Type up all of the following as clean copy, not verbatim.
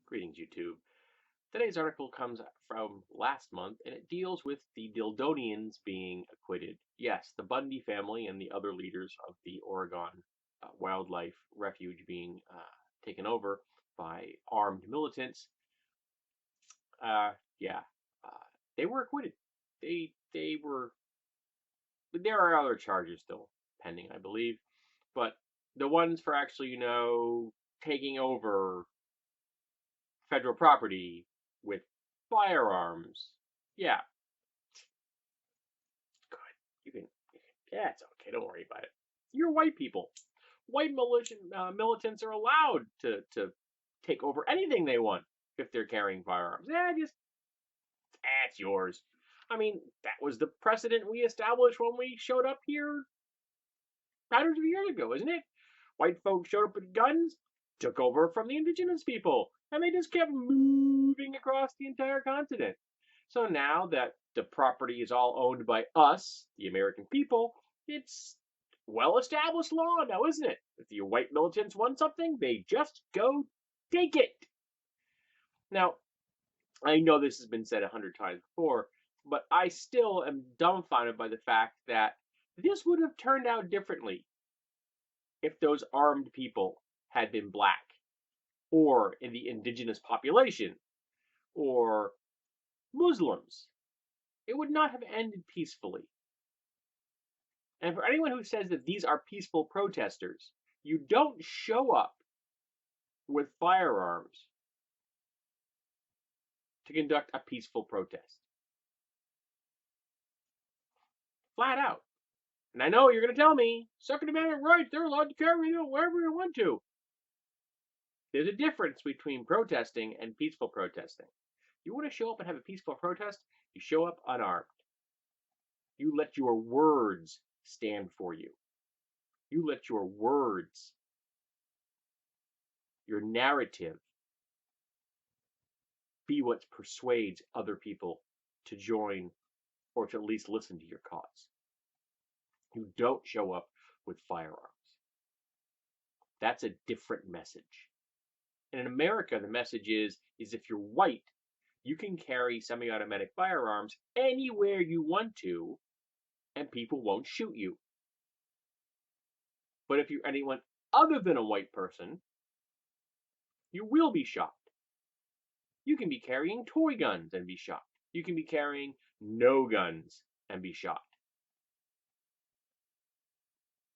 Greetings, YouTube. Today's article comes from last month and it deals with the Dildonians being acquitted. Yes, the Bundy family and the other leaders of the Oregon wildlife refuge being taken over by armed militants. Uh, yeah, uh, they were acquitted. They were. There are other charges still pending, I believe, but the ones for actually, taking over federal property with firearms. Yeah, good. Yeah, it's okay. Don't worry about it. You're white people. White militants are allowed to take over anything they want if they're carrying firearms. Yeah, it's yours. I mean, that was the precedent we established when we showed up here hundreds of years ago, isn't it? White folks showed up with guns, took over from the indigenous people, and they just kept moving across the entire continent. So now that the property is all owned by us, the American people, it's well established law now, isn't it? If the white militants want something, they just go take it. Now, I know this has been said 100 times before, but I still am dumbfounded by the fact that this would have turned out differently if those armed people had been black or in the indigenous population or Muslims. It would not have ended peacefully. And for anyone who says that these are peaceful protesters, you don't show up with firearms to conduct a peaceful protest. Flat out. And I know you're going to tell me, Second Amendment rights, they're allowed to carry it wherever they want to. There's a difference between protesting and peaceful protesting. You want to show up and have a peaceful protest, you show up unarmed. You let your words stand for you. You let your words, your narrative, be what persuades other people to join or to at least listen to your cause. You don't show up with firearms. That's a different message. And in America, the message is if you're white, you can carry semi-automatic firearms anywhere you want to, and people won't shoot you. But if you're anyone other than a white person, you will be shot. You can be carrying toy guns and be shot. You can be carrying no guns and be shot.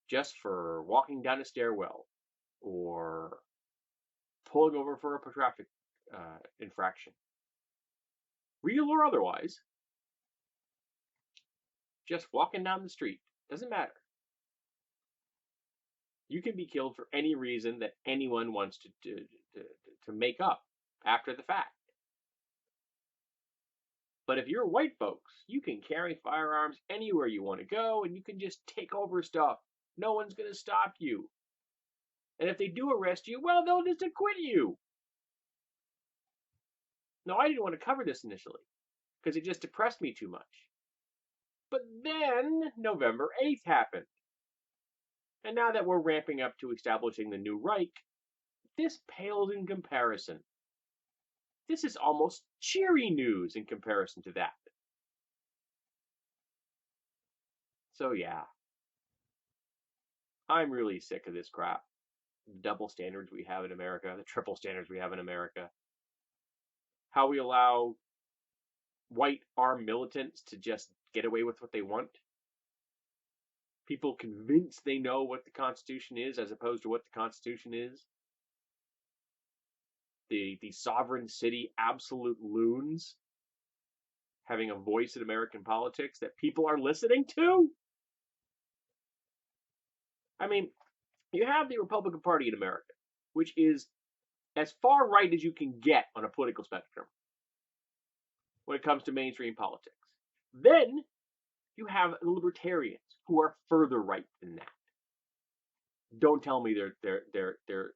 Just for walking down a stairwell or pulling over for a traffic infraction. Real or otherwise, just walking down the street. Doesn't matter. You can be killed for any reason that anyone wants to make up after the fact. But if you're white folks, you can carry firearms anywhere you want to go and you can just take over stuff. No one's going to stop you. And if they do arrest you, well, they'll just acquit you. Now, I didn't want to cover this initially because it just depressed me too much. But then November 8th happened. And now that we're ramping up to establishing the new Reich, this pales in comparison. This is almost cheery news in comparison to that. So yeah, I'm really sick of this crap. The double standards we have in America, the triple standards we have in America. How we allow white armed militants to just get away with what they want. People convinced they know what the Constitution is as opposed to what the Constitution is. The sovereign city absolute loons having a voice in American politics that people are listening to. I mean, you have the Republican Party in America, which is as far right as you can get on a political spectrum when it comes to mainstream politics. Then you have the libertarians who are further right than that. Don't tell me they're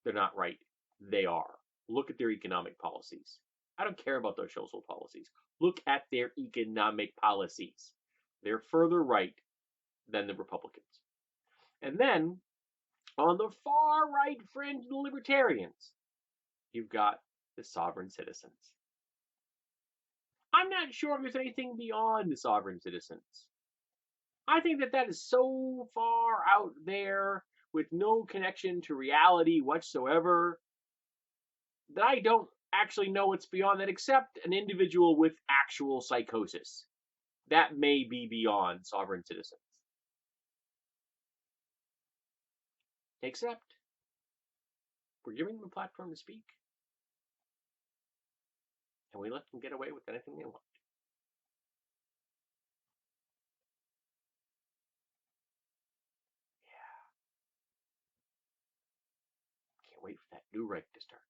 not right. They are. Look at their economic policies. I don't care about their social policies. Look at their economic policies. They're further right than the Republicans. And then on the far right fringe, the libertarians. you've got the sovereign citizens. I'm not sure if there's anything beyond the sovereign citizens. I think that is so far out there with no connection to reality whatsoever that I don't actually know what's beyond that except an individual with actual psychosis. That may be beyond sovereign citizens. Except we're giving them a platform to speak, and we let them get away with anything they want. Yeah. Can't wait for that new reg to start.